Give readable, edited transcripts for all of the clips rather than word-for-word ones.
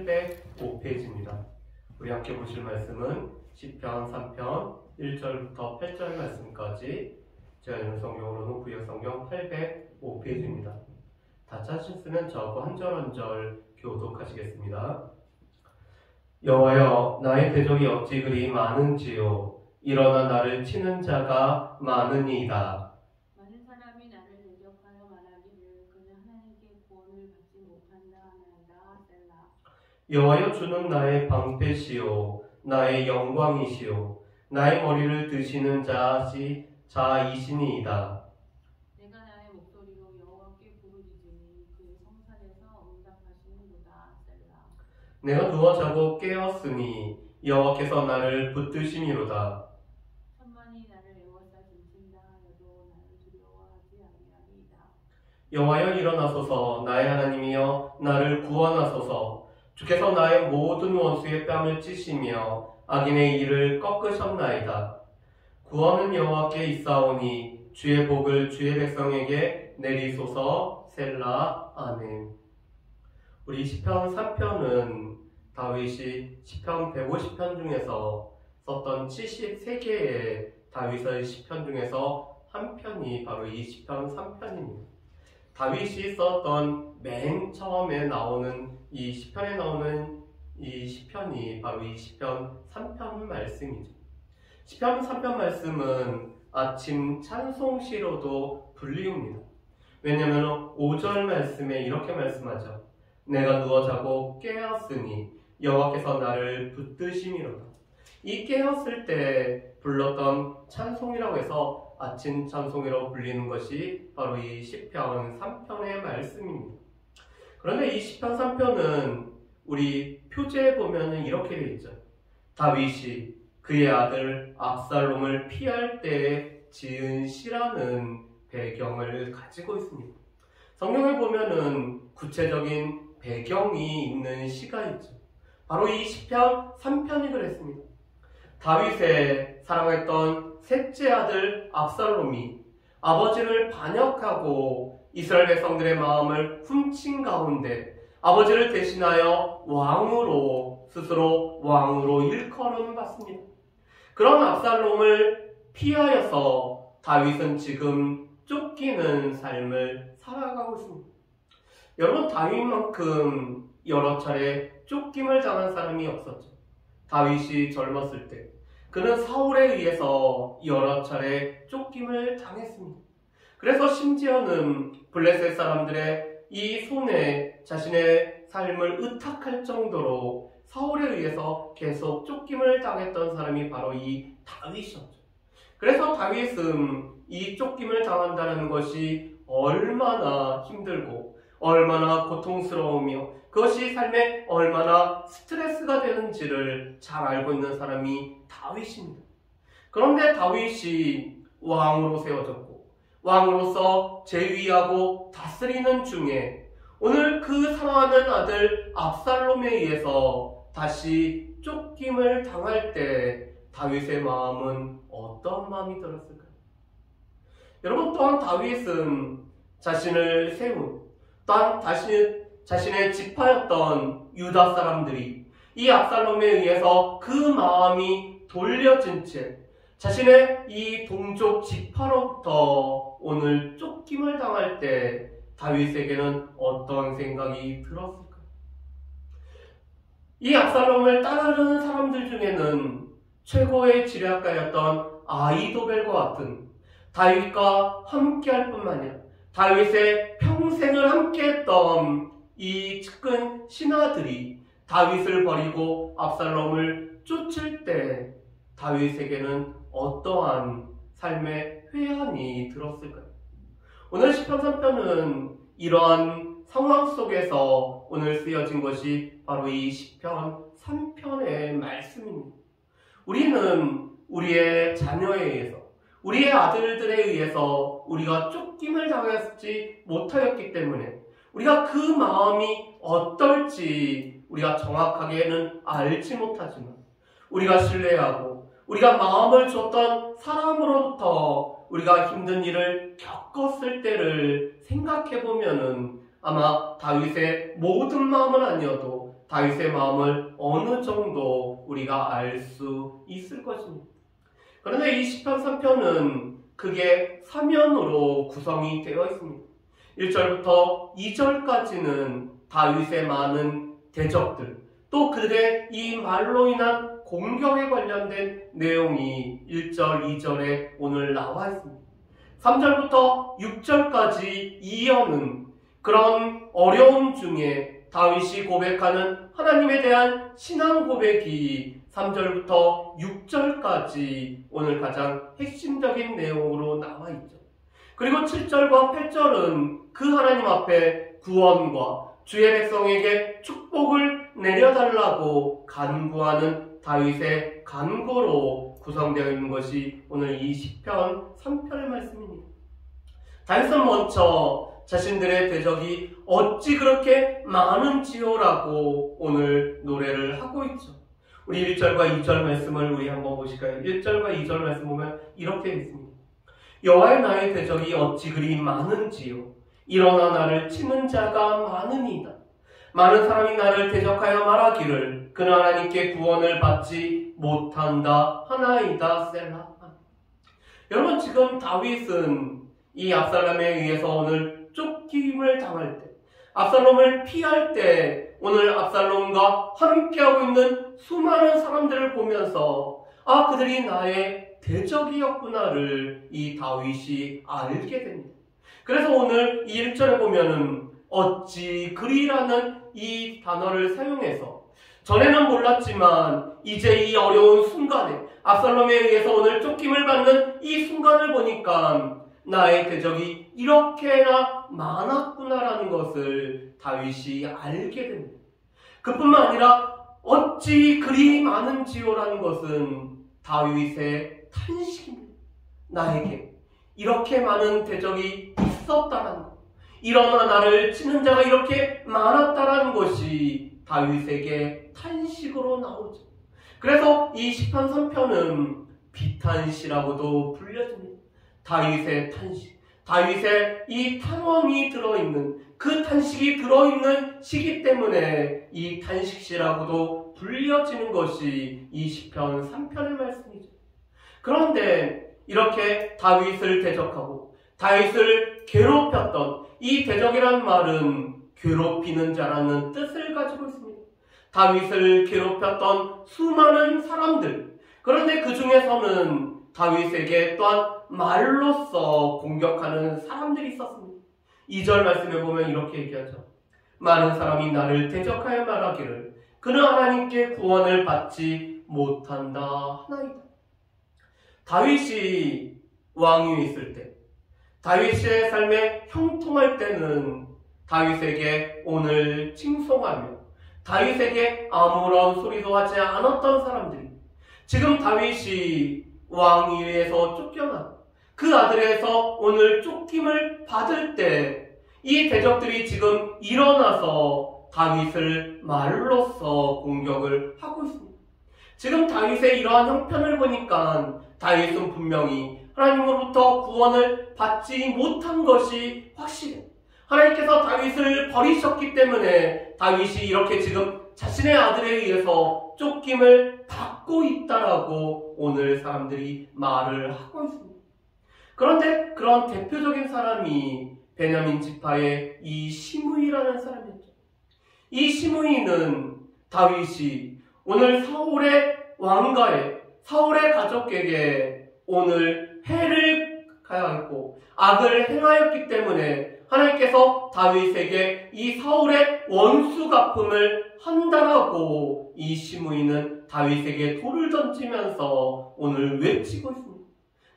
805페이지입니다. 우리 함께 보실 말씀은 시편 3편 1절부터 8절 말씀까지 제가 읽는 성경으로는 구약성경 805페이지입니다. 다 찾으셨으면 저하고 한 절 한 절 교독하시겠습니다. 여호와여, 나의 대적이 어찌 그리 많은지요. 일어나 나를 치는 자가 많으니이다. 많은 사람이 나를 대적하여 말하기를 그는 하나님께 구원을 받지 못한다 하나이다. 셀라. 여호와여, 주는 나의 방패시요 나의 영광이시요 나의 머리를 드시는 자이시니이다. 내가 나의 목소리로 여호와께 부르짖으니 그의 성산에서 응답하시는도다. 셀라. 내가 누워 자고 깨었으니 여호와께서 나를 붙드심이로다. 천만이 나를 애워싸 등진다 하여도 나를 두려워하지 아니하리이다. 여호와여, 일어나소서. 나의 하나님이여, 나를 구원하소서. 주께서 나의 모든 원수의 뺨을 찌시며 악인의 일을 꺾으셨나이다. 구원은 여호와께 있사오니 주의 복을 주의 백성에게 내리소서. 셀라. 아멘. 우리 시편 3편은 다윗이 시편 150편 중에서 썼던 73개의 다윗의 시편 중에서 한 편이 바로 이 시편 3편입니다. 다윗이 썼던 맨 처음에 나오는 이 시편에 나오는 이 시편이 바로 이 시편 3편 말씀이죠. 시편 3편 말씀은 아침 찬송시로도 불리웁니다. 왜냐하면 5절 말씀에 이렇게 말씀하죠. 내가 누워 자고 깨었으니 여호와께서 나를 붙드심이로다. 이 깨었을 때 불렀던 찬송이라고 해서 아침 찬송이라고 불리는 것이 바로 이 시편 3편의 말씀입니다. 그런데 이 시편 3편은 우리 표제에 보면 이렇게 되어 있죠. 다윗이 그의 아들 압살롬을 피할 때 지은 시라는 배경을 가지고 있습니다. 성경에 보면은 구체적인 배경이 있는 시가 있죠. 바로 이 시편 3편이 그랬습니다. 다윗의 사랑했던 셋째 아들 압살롬이 아버지를 반역하고 이스라엘 백성들의 마음을 훔친 가운데 아버지를 대신하여 스스로 왕으로 일컬음 받습니다. 그런 압살롬을 피하여서 다윗은 지금 쫓기는 삶을 살아가고 있습니다. 여러분, 다윗만큼 여러 차례 쫓김을 당한 사람이 없었죠. 다윗이 젊었을 때 그는 사울에 의해서 여러 차례 쫓김을 당했습니다. 그래서 심지어는 블레셋 사람들의 이 손에 자신의 삶을 의탁할 정도로 사울에 의해서 계속 쫓김을 당했던 사람이 바로 이 다윗이었죠. 그래서 다윗은 이 쫓김을 당한다는 것이 얼마나 힘들고 얼마나 고통스러우며 그것이 삶에 얼마나 스트레스가 되는지를 잘 알고 있는 사람이 다윗입니다. 그런데 다윗이 왕으로 세워졌고 왕으로서 재위하고 다스리는 중에 오늘 그 사랑하는 아들 압살롬에 의해서 다시 쫓김을 당할 때 다윗의 마음은 어떤 마음이 들었을까요? 여러분, 또한 다윗은 자신을 세운 또한 자신의 지파였던 유다 사람들이 이 압살롬에 의해서 그 마음이 돌려진 채 자신의 이 동족 지파로부터 오늘 쫓김을 당할 때 다윗에게는 어떤 생각이 들었을까요? 이 압살롬을 따르는 사람들 중에는 최고의 지략가였던 아히도벨과 같은 다윗과 함께할 뿐만 아니라 다윗의 평생을 함께했던 이 측근 신하들이 다윗을 버리고 압살롬을 쫓을 때 다윗에게는 어떠한 삶의 회한이 들었을까요? 오늘 시편 3편은 이러한 상황 속에서 오늘 쓰여진 것이 바로 이 시편 3편의 말씀입니다. 우리는 우리의 자녀에 의해서 우리의 아들들에 의해서 우리가 쫓김을 당하지 못하였기 때문에 우리가 그 마음이 어떨지 우리가 정확하게는 알지 못하지만 우리가 신뢰하고 우리가 마음을 줬던 사람으로부터 우리가 힘든 일을 겪었을 때를 생각해보면은 아마 다윗의 모든 마음은 아니어도 다윗의 마음을 어느 정도 우리가 알 수 있을 것입니다. 그런데 이 시편 3편은 크게 3면으로 구성이 되어 있습니다. 1절부터 2절까지는 다윗의 많은 대적들, 또 그들의 이 말로 인한 공격에 관련된 내용이 1절, 2절에 오늘 나와 있습니다. 3절부터 6절까지 이어는 그런 어려움 중에 다윗이 고백하는 하나님에 대한 신앙 고백이 3절부터 6절까지 오늘 가장 핵심적인 내용으로 나와 있죠. 그리고 7절과 8절은 그 하나님 앞에 구원과 주의 백성에게 축복을 내려달라고 간구하는 다윗의 간구로 구성되어 있는 것이 오늘 이 시편 3편의 말씀입니다. 다윗은 먼저 자신들의 대적이 어찌 그렇게 많은지요라고 오늘 노래를 하고 있죠. 우리 1절과 2절 말씀을 우리 한번 보실까요? 1절과 2절 말씀 보면 이렇게 있습니다. 여호와의 나의 대적이 어찌 그리 많은지요. 일어나 나를 치는 자가 많으니이다. 많은 사람이 나를 대적하여 말하기를 그는 하나님께 구원을 받지 못한다 하나이다 셀라. 여러분, 지금 다윗은 이 압살롬에 의해서 오늘 쫓김을 당할 때, 압살롬을 피할 때 오늘 압살롬과 함께하고 있는 수많은 사람들을 보면서 그들이 나의 대적이었구나를 이 다윗이 알게 됩니다. 그래서 오늘 이 1절에 보면은 어찌 그리라는 이 단어를 사용해서 전에는 몰랐지만 이제 이 어려운 순간에 압살롬에 의해서 오늘 쫓김을 받는 이 순간을 보니까 나의 대적이 이렇게나 많았구나라는 것을 다윗이 알게 됩니다. 그뿐만 아니라 어찌 그리 많은지요라는 것은 다윗의 탄식입니다. 나에게 이렇게 많은 대적이 있었다는 것, 일어나 나를 치는 자가 이렇게 많았다라는 것이 다윗에게 탄식으로 나오죠. 그래서 이 시편 3편은 비탄시라고도 불려집니다. 다윗의 탄식, 다윗의 이 탄원이 들어있는, 그 탄식이 들어있는 시기 때문에 이 탄식시라고도 불려지는 것이 이 시편 3편의 말씀이죠. 그런데 이렇게 다윗을 대적하고 다윗을 괴롭혔던 이 대적이란 말은 괴롭히는 자라는 뜻을 가지고 있습니다. 다윗을 괴롭혔던 수많은 사람들, 그런데 그 중에서는 다윗에게 또한 말로써 공격하는 사람들이 있었습니다. 2절 말씀에 보면 이렇게 얘기하죠. 많은 사람이 나를 대적하여 말하기를 그는 하나님께 구원을 받지 못한다 하나이다. 다윗이 왕위에 있을 때, 다윗의 삶에 형통할 때는 다윗에게 오늘 칭송하며 다윗에게 아무런 소리도 하지 않았던 사람들이 지금 다윗이 왕위에서 쫓겨난 그 아들에서 오늘 쫓김을 받을 때 이 대적들이 지금 일어나서 다윗을 말로써 공격을 하고 있습니다. 지금 다윗의 이러한 형편을 보니까 다윗은 분명히 하나님으로부터 구원을 받지 못한 것이 확실해요. 하나님께서 다윗을 버리셨기 때문에 다윗이 이렇게 지금 자신의 아들에 의해서 쫓김을 받고 있다라고 오늘 사람들이 말을 하고 있습니다. 그런데 그런 대표적인 사람이 베냐민 지파의 이 시므이라는 사람이었죠. 이 시므이는 다윗이 오늘 사울의 왕가에, 사울의 가족에게 오늘 해를 가하였고 악을 행하였기 때문에 하나님께서 다윗에게 이 사울의 원수 갚음을 한다라고 이 시므이는 다윗에게 돌을 던지면서 오늘 외치고 있습니다.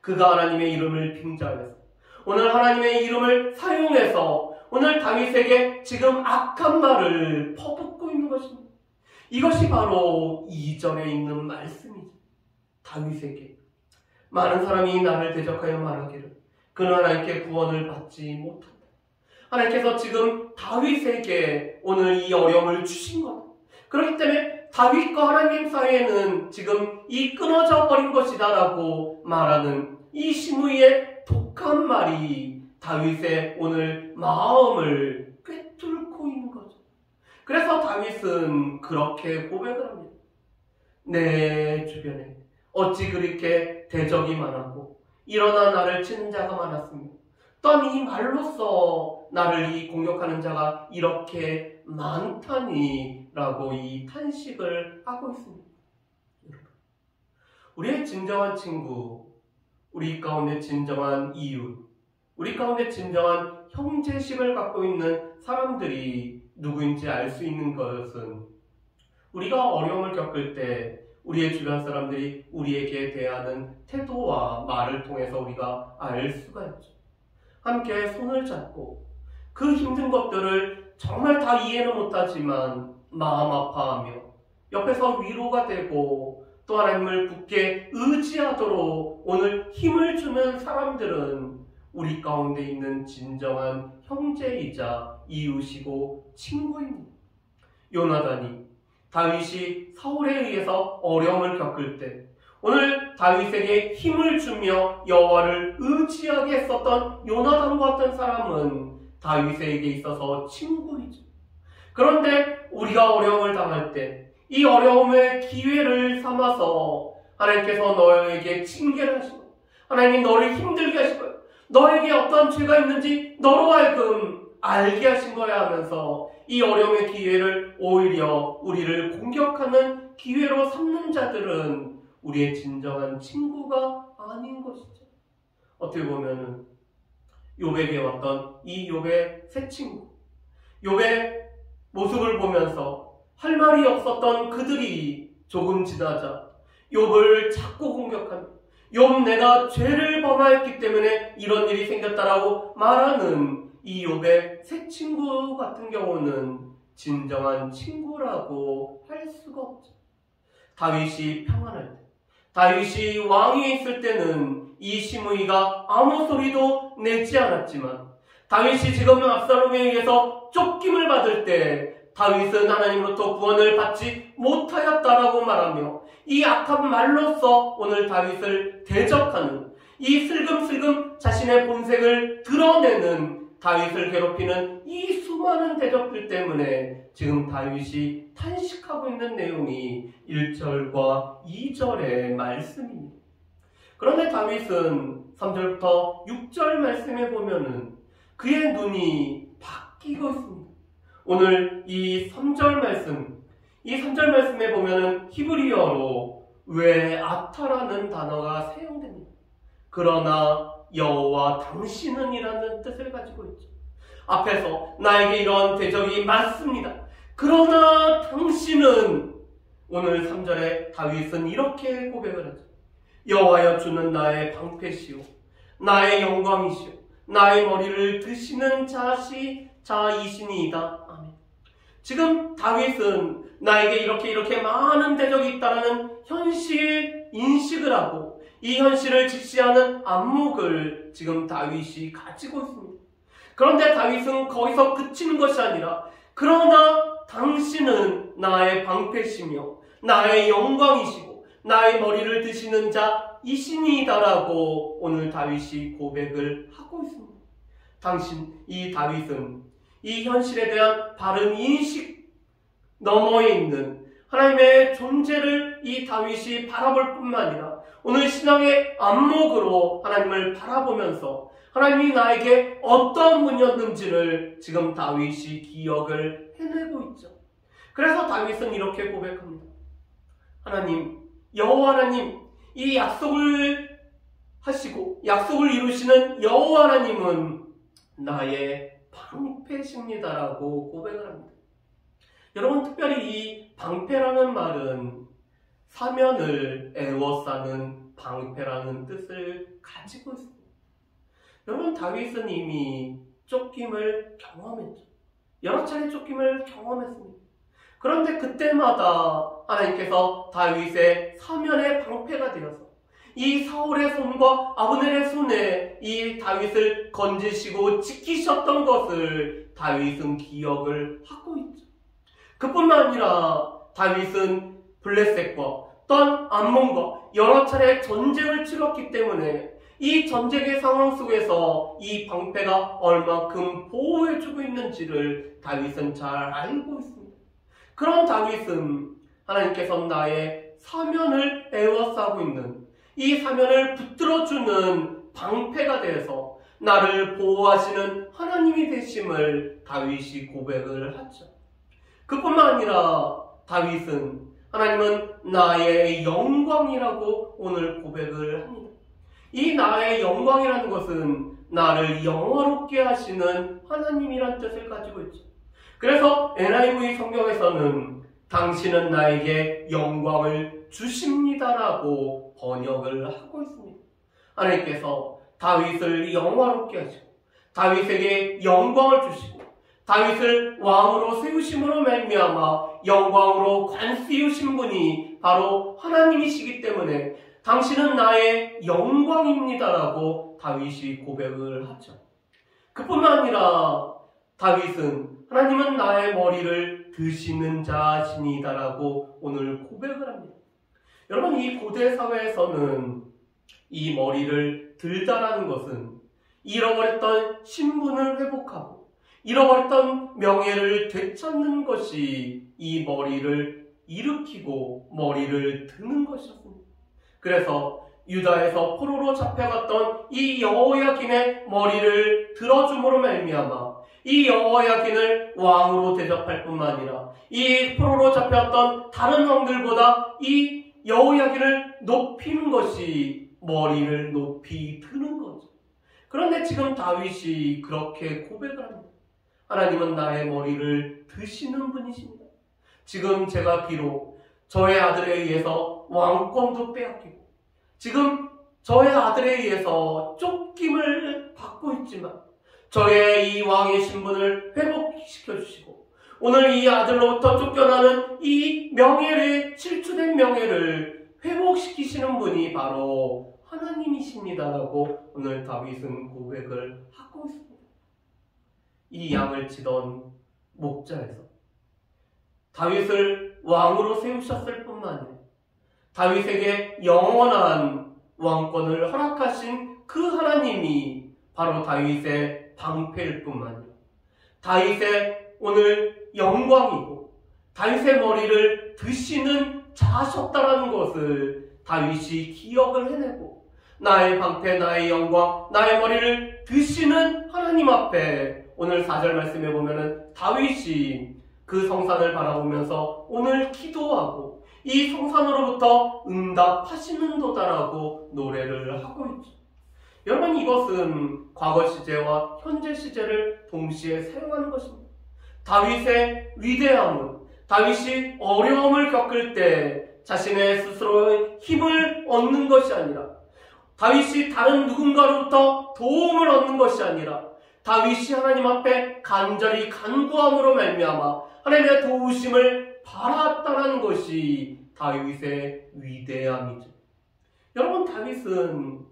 그가 하나님의 이름을 빙자하여서 오늘 하나님의 이름을 사용해서 오늘 다윗에게 지금 악한 말을 퍼붓고 있는 것입니다. 이것이 바로 2절에 있는 말씀이죠. 다윗에게 많은 사람이 나를 대적하여 말하기를 그는 하나님께 구원을 받지 못한다. 하나님께서 지금 다윗에게 오늘 이 어려움을 주신 것. 그렇기 때문에 다윗과 하나님 사이에는 지금 이 끊어져 버린 것이다라고 말하는 이 시므이의 독한 말이 다윗의 오늘 마음을 꿰뚫고 있는 거죠. 그래서 다윗은 그렇게 고백을 합니다. 내 주변에 어찌 그렇게 대적이 많았고 일어나 나를 치는 자가 많았으며 또한 이 말로써 나를 이 공격하는 자가 이렇게 많다니 라고 이 탄식을 하고 있습니다. 우리의 진정한 친구, 우리 가운데 진정한 이웃, 우리 가운데 진정한 형제식을 갖고 있는 사람들이 누구인지 알 수 있는 것은 우리가 어려움을 겪을 때 우리의 주변 사람들이 우리에게 대하는 태도와 말을 통해서 우리가 알 수가 있죠. 함께 손을 잡고 그 힘든 것들을 정말 다 이해는 못하지만 마음 아파하며 옆에서 위로가 되고 또 하나님을 굳게 의지하도록 오늘 힘을 주는 사람들은 우리 가운데 있는 진정한 형제이자 이웃이고 친구입니다. 요나단이 다윗이 사울에 의해서 어려움을 겪을 때 오늘 다윗에게 힘을 주며 여호와를 의지하게 했었던 요나단과 같은 사람은 다윗에게 있어서 친구이죠. 그런데 우리가 어려움을 당할 때 이 어려움의 기회를 삼아서 하나님께서 너에게 징계를 하시고 하나님이 너를 힘들게 하시고 너에게 어떤 죄가 있는지 너로 하여금 알게 하신 거야 하면서 이 어려움의 기회를 오히려 우리를 공격하는 기회로 삼는 자들은 우리의 진정한 친구가 아닌 것이죠. 어떻게 보면은 욥에게 왔던 이 욥의 새 친구, 욥의 모습을 보면서 할 말이 없었던 그들이 조금 지나자 욥을 자꾸 공격하며 욥 내가 죄를 범하였기 때문에 이런 일이 생겼다라고 말하는 이 욥의 새 친구 같은 경우는 진정한 친구라고 할 수가 없죠. 다윗이 평안할 때, 다윗이 왕위에 있을 때는 이 시므이가 아무 소리도 내지 않았지만 다윗이 지금 압살롬에 의해서 쫓김을 받을 때 다윗은 하나님으로부터 구원을 받지 못하였다라고 말하며 이 악한 말로써 오늘 다윗을 대적하는 이 슬금슬금 자신의 본색을 드러내는 다윗을 괴롭히는 이 수많은 대적들 때문에 지금 다윗이 탄식하고 있는 내용이 1절과 2절의 말씀입니다. 그런데 다윗은 3절부터 6절 말씀에 보면은 그의 눈이 바뀌고 있습니다. 오늘 이 3절 말씀에 보면은 히브리어로 웨아타라는 단어가 사용됩니다. 그러나 여호와 당신은 이라는 뜻을 가지고 있죠. 앞에서 나에게 이런 대적이 많습니다. 그러나 당신은 오늘 3절에 다윗은 이렇게 고백을 하죠. 여호와여 주는 나의 방패시오 나의 영광이시오 나의 머리를 드시는 자이시니이다. 아멘. 지금 다윗은 나에게 이렇게 많은 대적이 있다는 현실 인식을 하고 이 현실을 직시하는 안목을 지금 다윗이 가지고 있습니다. 그런데 다윗은 거기서 그치는 것이 아니라 그러나 당신은 나의 방패시며 나의 영광이시고 나의 머리를 드시는 자이시니이다라고 오늘 다윗이 고백을 하고 있습니다. 이 다윗은 이 현실에 대한 바른 인식 너머에 있는 하나님의 존재를 이 다윗이 바라볼 뿐만 아니라 오늘 신앙의 안목으로 하나님을 바라보면서 하나님이 나에게 어떤 분이었는지를 지금 다윗이 기억을 해내고 있죠. 그래서 다윗은 이렇게 고백합니다. 하나님, 여호와 하나님, 이 약속을 하시고 약속을 이루시는 여호와 하나님은 나의 방패십니다라고 고백을 합니다. 여러분, 특별히 이 방패라는 말은 사면을 에워싸는 방패라는 뜻을 가지고 있습니다. 여러분, 다윗은 이미 쫓김을 경험했죠. 여러 차례 쫓김을 경험했습니다. 그런데 그때마다 하나님께서 다윗의 사면의 방패가 되어서 이 사울의 손과 아브넬의 손에 이 다윗을 건지시고 지키셨던 것을 다윗은 기억을 하고 있죠. 그뿐만 아니라 다윗은 블레셋과 또한 암몬과 여러 차례 전쟁을 치렀기 때문에 이 전쟁의 상황 속에서 이 방패가 얼마큼 보호해주고 있는지를 다윗은 잘 알고 있습니다. 그런 다윗은 하나님께서 나의 사면을 에워싸고 있는 이 사면을 붙들어주는 방패가 되어서 나를 보호하시는 하나님이 되심을 다윗이 고백을 하죠. 그뿐만 아니라 다윗은 하나님은 나의 영광이라고 오늘 고백을 합니다. 이 나의 영광이라는 것은 나를 영화롭게 하시는 하나님이란 뜻을 가지고 있죠. 그래서 NIV 성경에서는 당신은 나에게 영광을 주십니다라고 번역을 하고 있습니다. 하나님께서 다윗을 영화롭게 하시고 다윗에게 영광을 주시고 다윗을 왕으로 세우심으로 말미암아 영광으로 관세우신 분이 바로 하나님이시기 때문에 당신은 나의 영광입니다라고 다윗이 고백을 하죠. 그뿐만 아니라 다윗은 하나님은 나의 머리를 드시는 자시니다라고 오늘 고백을 합니다. 여러분, 이 고대 사회에서는 이 머리를 들다라는 것은 잃어버렸던 신분을 회복하고 잃어버렸던 명예를 되찾는 것이 이 머리를 일으키고 머리를 드는 것이었습니다. 그래서 유다에서 포로로 잡혀갔던 이 여호야긴의 머리를 들어줌으로 말미암아 이 여호야긴을 왕으로 대접할 뿐만 아니라 이 포로로 잡혔던 다른 왕들보다 이 여호야긴을 높이는 것이 머리를 높이 드는 거죠. 그런데 지금 다윗이 그렇게 고백을 합니다. 하나님은 나의 머리를 드시는 분이십니다. 지금 제가 비록 저의 아들에 의해서 왕권도 빼앗기고 지금 저의 아들에 의해서 쫓김을 받고 있지만 저의 이 왕의 신분을 회복시켜 주시고 오늘 이 아들로부터 쫓겨나는 이 명예를 실추된 명예를 회복시키시는 분이 바로 하나님이십니다라고 오늘 다윗은 고백을 하고 있습니다. 이 양을 치던 목자에서 다윗을 왕으로 세우셨을 뿐만 아니라 다윗에게 영원한 왕권을 허락하신 그 하나님이 바로 다윗의 방패일 뿐만 아니라 다윗의 오늘 영광이고 다윗의 머리를 드시는 자셨다라는 것을 다윗이 기억을 해내고 나의 방패, 나의 영광, 나의 머리를 드시는 하나님 앞에 오늘 4절 말씀에 보면은 다윗이 그 성산을 바라보면서 오늘 기도하고 이 성산으로부터 응답하시는도다라고 노래를 하고 있죠. 여러분, 이것은 과거 시제와 현재 시제를 동시에 사용하는 것입니다. 다윗의 위대함은 다윗이 어려움을 겪을 때 자신의 스스로의 힘을 얻는 것이 아니라 다윗이 다른 누군가로부터 도움을 얻는 것이 아니라 다윗이 하나님 앞에 간절히 간구함으로 말미암아 하나님의 도우심을 바랐다는 것이 다윗의 위대함이죠. 여러분, 다윗은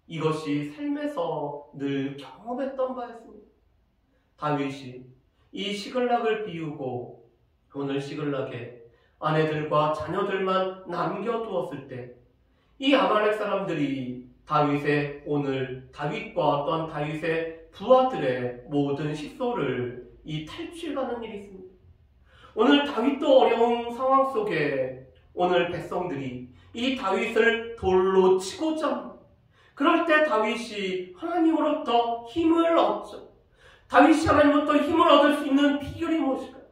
이것이 삶에서 늘 경험했던 바였습니다. 다윗이 이 시글락을 비우고 오늘 시글락에 아내들과 자녀들만 남겨두었을 때 이 아말렉 사람들이 다윗의 오늘 다윗과 또한 다윗의 부하들의 모든 식소를 이 탈취하는 일이 있습니다. 오늘 다윗도 어려운 상황 속에 오늘 백성들이 이 다윗을 돌로 치고자 합니다. 그럴 때 다윗이 하나님으로부터 힘을 얻죠. 다윗이 하나님으로부터 힘을 얻을 수 있는 비결이 무엇일까요?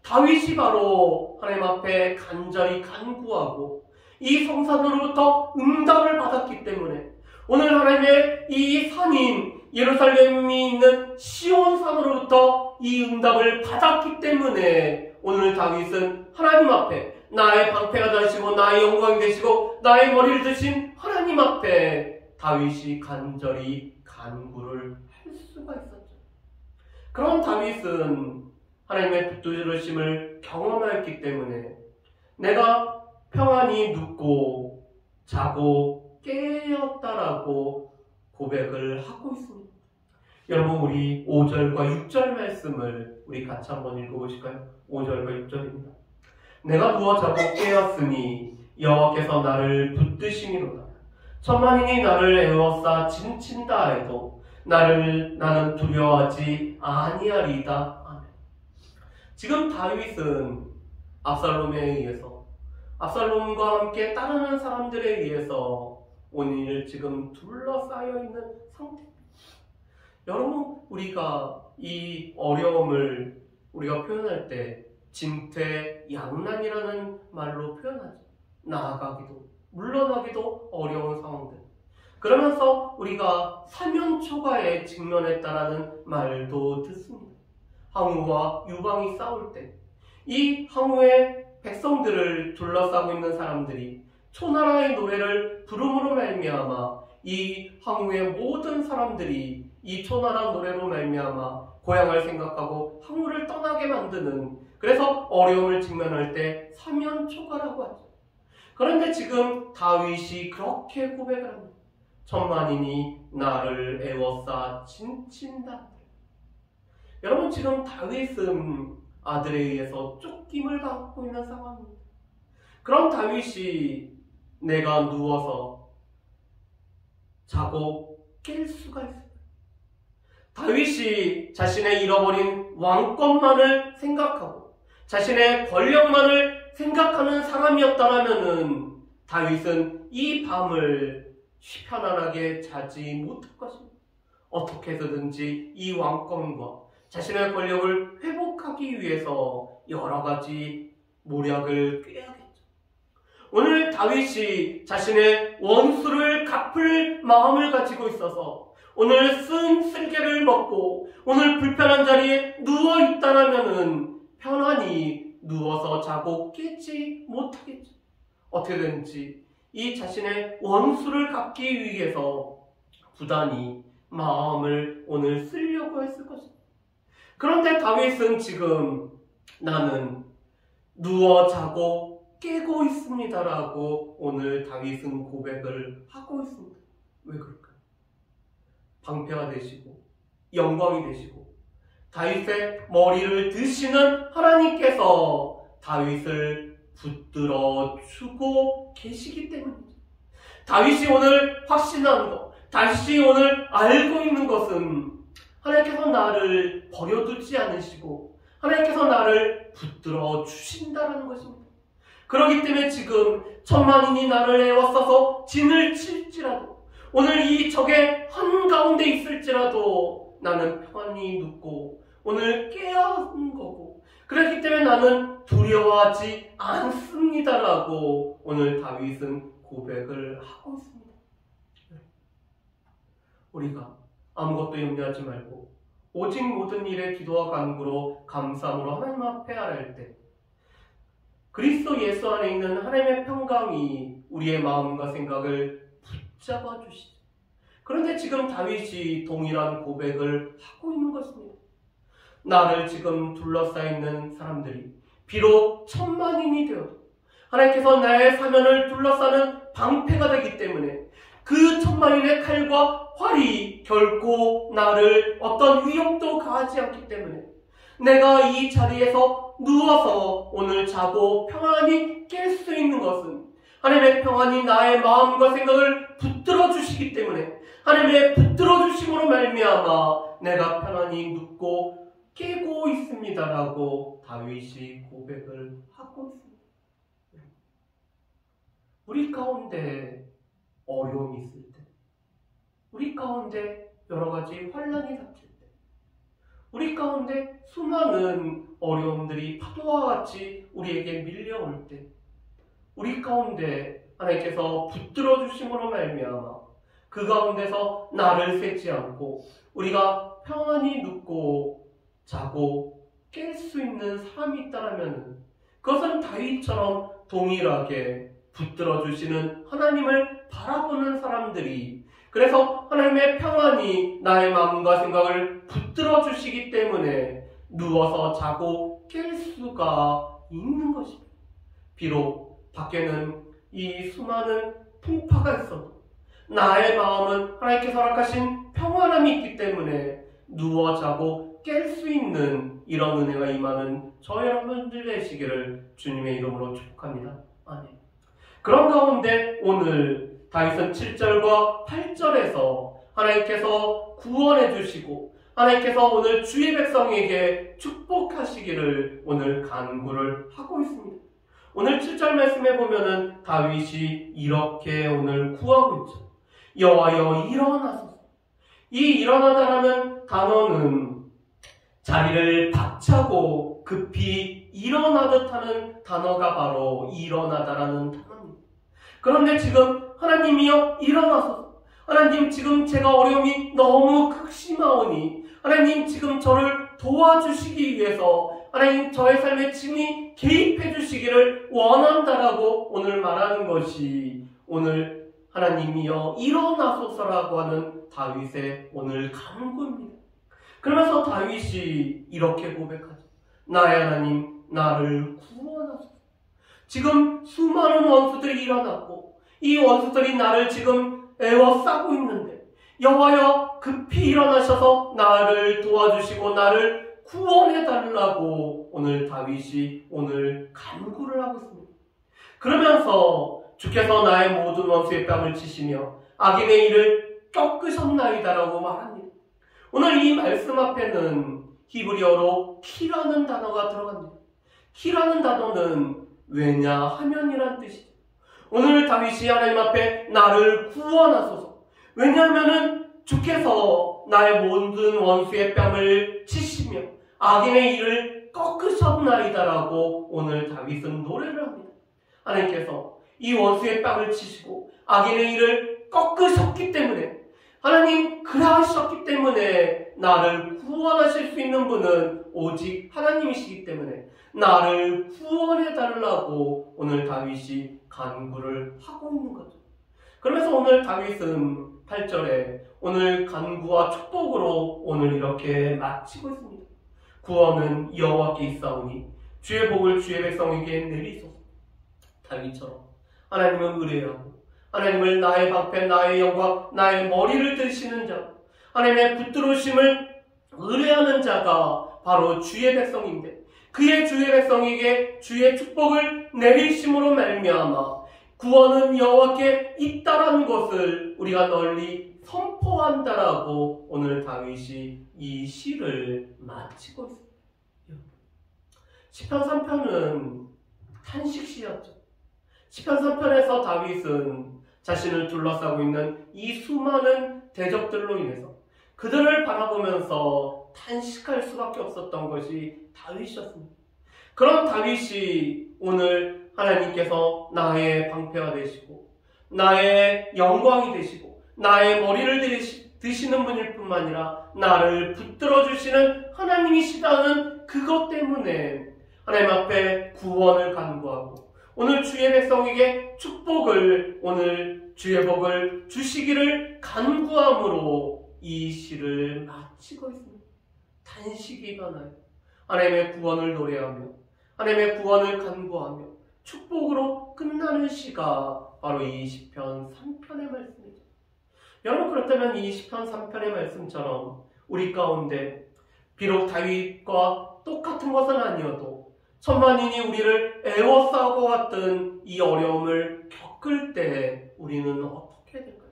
다윗이 바로 하나님 앞에 간절히 간구하고 이 성산으로부터 응답을 받았기 때문에 오늘 하나님의 이 산인 예루살렘이 있는 시온산으로부터 이 응답을 받았기 때문에 오늘 다윗은 하나님 앞에 나의 방패가 되시고 나의 영광이 되시고 나의 머리를 드신 하나님 앞에 다윗이 간절히 간구를 할 수가 있었죠. 그런 다윗은 하나님의 붙들으심을 경험하였기 때문에 내가 평안히 눕고 자고 깨었다라고 고백을 하고 있습니다. 여러분, 우리 5절과 6절 말씀을 우리 같이 한번 읽어보실까요? 5절과 6절입니다. 내가 누워 자고 깨었으니 여호와께서 나를 붙드시니로다. 천만인이 나를 에워싸 짐친다 해도 나는 두려워하지 아니하리이다. 아멘. 지금 다윗은 압살롬에 의해서, 압살롬과 함께 따르는 사람들에 의해서 오늘 지금 둘러싸여 있는 상태. 여러분, 우리가 이 어려움을 우리가 표현할 때 진퇴양난이라는 말로 표현하죠. 나아가기도 물러나기도 어려운 상황들. 그러면서 우리가 사면초가에 직면했다라는 말도 듣습니다. 항우와 유방이 싸울 때 이 항우의 백성들을 둘러싸고 있는 사람들이 초나라의 노래를 부름으로 말미암아 이 항우의 모든 사람들이 이 초나라 노래로 말미암아 고향을 생각하고 항우를 떠나게 만드는, 그래서 어려움을 직면할 때 사면초가라고 하죠. 그런데 지금 다윗이 그렇게 고백을 합니다. 천만인이 나를 애워싸 진친다. 여러분, 지금 다윗은 아들에 의해서 쫓김을 받고 있는 상황입니다. 그럼 다윗이 내가 누워서 자고 깰 수가 있어요. 다윗이 자신의 잃어버린 왕권만을 생각하고 자신의 권력만을 생각하는 사람이었다면 다윗은 이 밤을 편안하게 자지 못할 것입니다. 어떻게 해서든지 이 왕권과 자신의 권력을 회복하기 위해서 여러 가지 모략을 꾀하겠죠. 오늘 다윗이 자신의 원수를 갚을 마음을 가지고 있어서 오늘 쓴 쓸개를 먹고 오늘 불편한 자리에 누워 있다라면은 편안히 누워서 자고 깨지 못하겠죠. 어떻게든지 이 자신의 원수를 갚기 위해서 부단히 마음을 오늘 쓰려고 했을 것입니다. 그런데 다윗은 지금 나는 누워 자고 깨고 있습니다라고 오늘 다윗은 고백을 하고 있습니다. 왜 그럴까요? 방패가 되시고 영광이 되시고 다윗의 머리를 드시는 하나님께서 다윗을 붙들어 주고 계시기 때문이죠. 다윗이 오늘 확신하는 것, 다윗이 오늘 알고 있는 것은 하나님께서 나를 버려두지 않으시고 하나님께서 나를 붙들어 주신다는 것입니다. 그렇기 때문에 지금 천만인이 나를 애워싸서 진을 칠지라도 오늘 이 적의 한가운데 있을지라도 나는 편히 눕고 오늘 깨어있는 거고 그렇기 때문에 나는 두려워하지 않습니다라고 오늘 다윗은 고백을 하고 있습니다. 우리가 아무것도 염려하지 말고 오직 모든 일에 기도와 간구로 감사함으로 하나님 앞에 아뢰을 때 그리스도 예수 안에 있는 하나님의 평강이 우리의 마음과 생각을 붙잡아 주시죠. 그런데 지금 다윗이 동일한 고백을 하고 있는 것입니다. 나를 지금 둘러싸있는 사람들이 비록 천만인이 되어도 하나님께서 나의 사면을 둘러싸는 방패가 되기 때문에 그 천만인의 칼과 활이 결코 나를 어떤 위협도 가하지 않기 때문에 내가 이 자리에서 누워서 오늘 자고 평안히 깰 수 있는 것은 하나님의 평안이 나의 마음과 생각을 붙들어 주시기 때문에 하나님의 붙들어 주심으로 말미암아 내가 편안히 눕고 깨고 있습니다라고 다윗이 고백을 하고 있습니다. 우리 가운데 어려움이 있을 때, 우리 가운데 여러 가지 환난이 닥칠 때, 우리 가운데 수많은 어려움들이 파도와 같이 우리에게 밀려올 때, 우리 가운데 하나님께서 붙들어 주심으로 말미암아 그 가운데서 나를 세지 않고 우리가 평안히 눕고 자고 깰 수 있는 사람이 있다면 그것은 다윗처럼 동일하게 붙들어 주시는 하나님을 바라보는 사람들이, 그래서 하나님의 평안이 나의 마음과 생각을 붙들어 주시기 때문에 누워서 자고 깰 수가 있는 것입니다. 비록 밖에는 이 수많은 풍파가 있어도 나의 마음은 하나님께서 허락하신 평안함이 있기 때문에 누워 자고 깰 수 있는 이런 은혜가 임하는 저 여러분들 되시기를 주님의 이름으로 축복합니다. 아멘. 그런 가운데 오늘 다윗은 7절과 8절에서 하나님께서 구원해 주시고 하나님께서 오늘 주의 백성에게 축복하시기를 오늘 간구를 하고 있습니다. 오늘 7절 말씀에 보면은 다윗이 이렇게 오늘 구하고 있죠. 여호와여 일어나소서. 이 일어나다라는 단어는 자리를 박차고 급히 일어나듯 하는 단어가 바로 일어나다라는 단어입니다. 그런데 지금 하나님이여 일어나소서. 하나님 지금 제가 어려움이 너무 극심하오니 하나님 지금 저를 도와주시기 위해서 하나님 저의 삶에 친히 개입해 주시기를 원한다라고 오늘 말하는 것이 오늘 하나님이여 일어나소서라고 하는 다윗의 오늘 간구입니다. 그러면서 다윗이 이렇게 고백하죠. 나의 하나님 나를 구원하소서. 지금 수많은 원수들이 일어났고 이 원수들이 나를 지금 애워싸고 있는데 여호와여 급히 일어나셔서 나를 도와주시고 나를 구원해달라고 오늘 다윗이 오늘 간구를 하고 있습니다. 그러면서 주께서 나의 모든 원수의 뺨을 치시며 악인의 일을 꺾으셨나이다라고 말합니다. 오늘 이 말씀 앞에는 히브리어로 키라는 단어가 들어갑니다. 키라는 단어는 왜냐하면이란 뜻이죠. 오늘 다윗이 하나님 앞에 나를 구원하소서. 왜냐하면은 주께서 나의 모든 원수의 뺨을 치시며 악인의 일을 꺾으셨나이다라고 오늘 다윗은 노래를 합니다. 하나님께서 이 원수의 뺨을 치시고 악인의 일을 꺾으셨기 때문에 하나님 그러하셨기 때문에 나를 구원하실 수 있는 분은 오직 하나님이시기 때문에 나를 구원해달라고 오늘 다윗이 간구를 하고 있는 거죠. 그러면서 오늘 다윗은 8절에 오늘 간구와 축복으로 오늘 이렇게 마치고 있습니다. 구원은 여호와께 있사오니 주의 복을 주의 백성에게 내리소서. 다윗처럼 하나님은 의뢰하고 하나님을 나의 방패, 나의 영광, 나의 머리를 드시는 자, 하나님의 붙들으심을 의뢰하는 자가 바로 주의 백성인데 그의 주의 백성에게 주의 축복을 내리심으로 말미암아 구원은 여호와께 있다라는 것을 우리가 널리 선포한다라고 오늘 다윗이 이 시를 마치고 있습니다. 시편 3편은 탄식시였죠. 시편 3편에서 다윗은 자신을 둘러싸고 있는 이 수많은 대적들로 인해서 그들을 바라보면서 탄식할 수밖에 없었던 것이 다윗이었습니다. 그런 다윗이 오늘 하나님께서 나의 방패가 되시고 나의 영광이 되시고 나의 머리를 드시는 분일 뿐만 아니라 나를 붙들어 주시는 하나님이시다는 그것 때문에 하나님 앞에 구원을 간구하고 오늘 주의 백성에게 축복을 오늘 주의 복을 주시기를 간구함으로 이 시를 마치고 있습니다. 탄식이 많아요. 하나님의 구원을 노래하며 하나님의 구원을 간구하며 축복으로 끝나는 시가 바로 이 시편 3편의 말씀이죠. 여러분 그렇다면 이 시편 3편의 말씀처럼 우리 가운데 비록 다윗과 똑같은 것은 아니어도 천만인이 우리를 애워싸고 왔던 이 어려움을 겪을 때 우리는 어떻게 해야 될까요?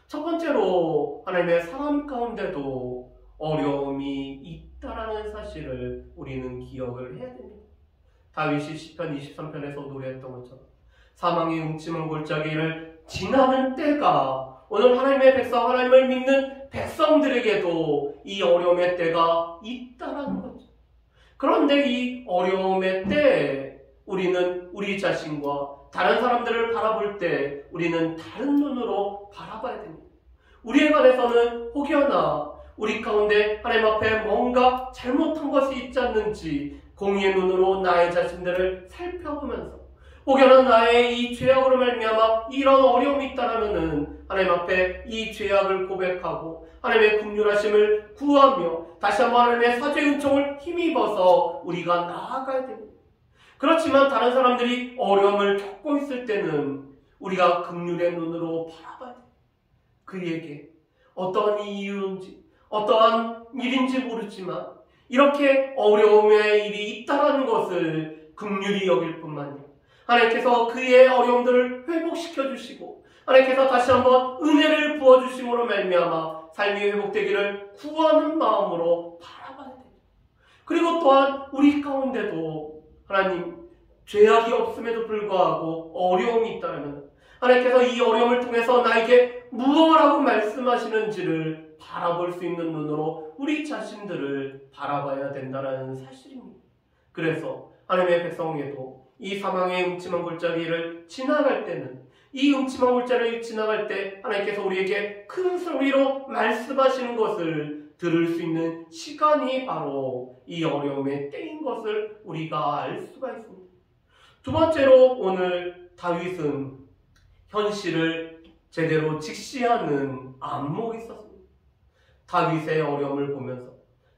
첫 번째로 하나님의 사람 가운데도 어려움이 있다라는 사실을 우리는 기억을 해야 됩니다. 다윗이 시편 23편에서 노래했던 것처럼 사망의 음침한 골짜기를 지나는 때가 오늘 하나님의 백성, 하나님을 믿는 백성들에게도 이 어려움의 때가 있다라는 거죠. 그런데 이 어려움의 때에 우리는 우리 자신과 다른 사람들을 바라볼 때 우리는 다른 눈으로 바라봐야 됩니다. 우리에 관해서는 혹여나 우리 가운데 하나님 앞에 뭔가 잘못한 것이 있지 않는지 공의의 눈으로 나의 자신들을 살펴보면서 혹여나 나의 이 죄악으로 말미암아 이런 어려움이 있다라면은 하나님 앞에 이 죄악을 고백하고 하나님의 긍휼하심을 구하며 다시 한번 하나님의 사죄 은총을 힘입어서 우리가 나아가야 됩니다. 그렇지만 다른 사람들이 어려움을 겪고 있을 때는 우리가 긍휼의 눈으로 바라봐야 돼요. 그에게 어떠한 이유인지 어떠한 일인지 모르지만 이렇게 어려움의 일이 있다라는 것을 긍휼히 여길 뿐만 아니라 하나님께서 그의 어려움들을 회복시켜 주시고 하나님께서 다시 한번 은혜를 부어주심으로 말미암아 삶이 회복되기를 구하는 마음으로 바라봐야 됩니다. 그리고 또한 우리 가운데도 하나님 죄악이 없음에도 불구하고 어려움이 있다면 하나님께서 이 어려움을 통해서 나에게 무엇이라고 말씀하시는지를 바라볼 수 있는 눈으로 우리 자신들을 바라봐야 된다는 사실입니다. 그래서 하나님의 백성에도 이 사망의 음침한 골짜기를 지나갈 때는 이 음침한 골짜기를 지나갈 때 하나님께서 우리에게 큰 소리로 말씀하시는 것을 들을 수 있는 시간이 바로 이 어려움의 때인 것을 우리가 알 수가 있습니다. 두 번째로 오늘 다윗은 현실을 제대로 직시하는 안목이 있었습니다. 다윗의 어려움을 보면서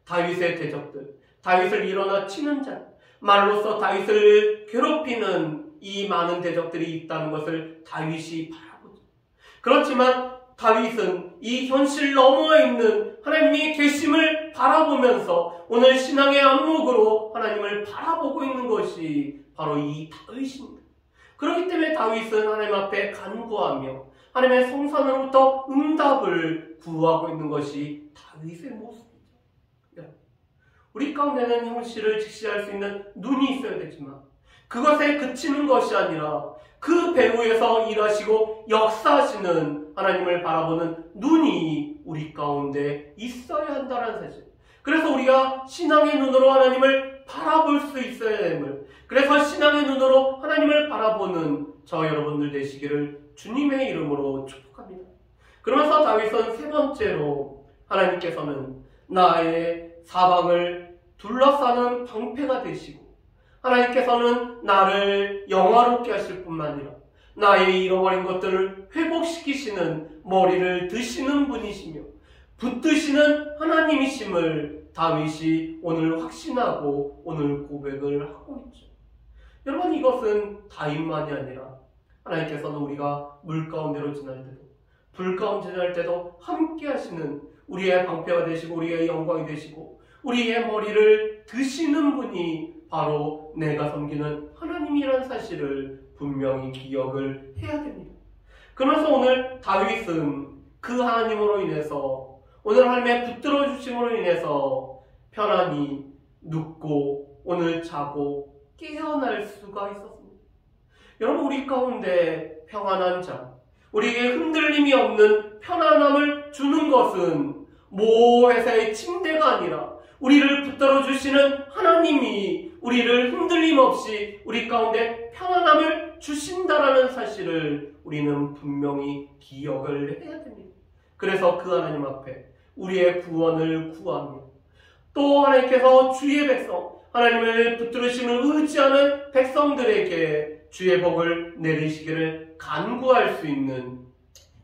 다윗의 대적들, 다윗을 일어나 치는 자, 말로써 다윗을 괴롭히는 이 많은 대적들이 있다는 것을 다윗이 바라보죠. 그렇지만 다윗은 이 현실 너머에 있는 하나님의 계심을 바라보면서 오늘 신앙의 안목으로 하나님을 바라보고 있는 것이 바로 이 다윗입니다. 그렇기 때문에 다윗은 하나님 앞에 간구하며 하나님의 성산으로부터 응답을 구하고 있는 것이 다윗의 모습이죠. 우리 가운데는 현실을 직시할 수 있는 눈이 있어야 되지만 그것에 그치는 것이 아니라 그 배후에서 일하시고 역사하시는 하나님을 바라보는 눈이 우리 가운데 있어야 한다는 사실. 그래서 우리가 신앙의 눈으로 하나님을 바라볼 수 있어야 됨을, 그래서 신앙의 눈으로 하나님을 바라보는 저 여러분들 되시기를 주님의 이름으로 축복합니다. 그러면서 다윗은 세 번째로 하나님께서는 나의 사방을 둘러싸는 방패가 되시고 하나님께서는 나를 영화롭게 하실 뿐만 아니라 나의 잃어버린 것들을 회복시키시는 머리를 드시는 분이시며 붙드시는 하나님이심을 다윗이 오늘 확신하고 오늘 고백을 하고 있죠. 여러분, 이것은 다윗만이 아니라 하나님께서는 우리가 물 가운데로 지날 때도 불 가운데 지날 때도 함께 하시는 우리의 방패가 되시고 우리의 영광이 되시고 우리의 머리를 드시는 분이 바로 내가 섬기는 하나님이라는 사실을 분명히 기억을 해야 됩니다. 그러면서 오늘 다윗은 그 하나님으로 인해서 오늘 하나님의 붙들어 주심으로 인해서 편안히 눕고 오늘 자고 깨어날 수가 있었습니다. 여러분, 우리 가운데 평안한 자, 우리에게 흔들림이 없는 편안함을 주는 것은 모 회사의 침대가 아니라 우리를 붙들어 주시는 하나님이 우리를 흔들림 없이 우리 가운데 편안함을 주신다라는 사실을 우리는 분명히 기억을 해야 됩니다. 그래서 그 하나님 앞에 우리의 구원을 구하며 또 하나님께서 주의 백성, 하나님을 붙들으심을 의지하는 백성들에게 주의 복을 내리시기를 간구할 수 있는,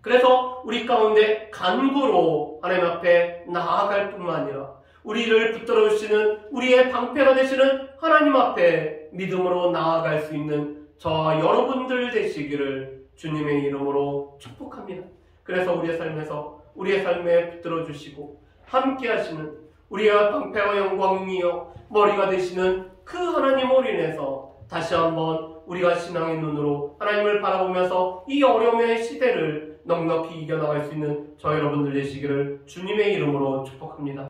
그래서 우리 가운데 간구로 하나님 앞에 나아갈 뿐만 아니라 우리를 붙들어 주시는 우리의 방패가 되시는 하나님 앞에 믿음으로 나아갈 수 있는 저와 여러분들 되시기를 주님의 이름으로 축복합니다. 그래서 우리의 삶에서 우리의 삶에 붙들어 주시고 함께 하시는 우리의 방패와 영광이요 머리가 되시는 그 하나님으로 인해서 다시 한번 우리가 신앙의 눈으로 하나님을 바라보면서 이 어려움의 시대를 넉넉히 이겨나갈 수 있는 저 여러분들 되시기를 주님의 이름으로 축복합니다.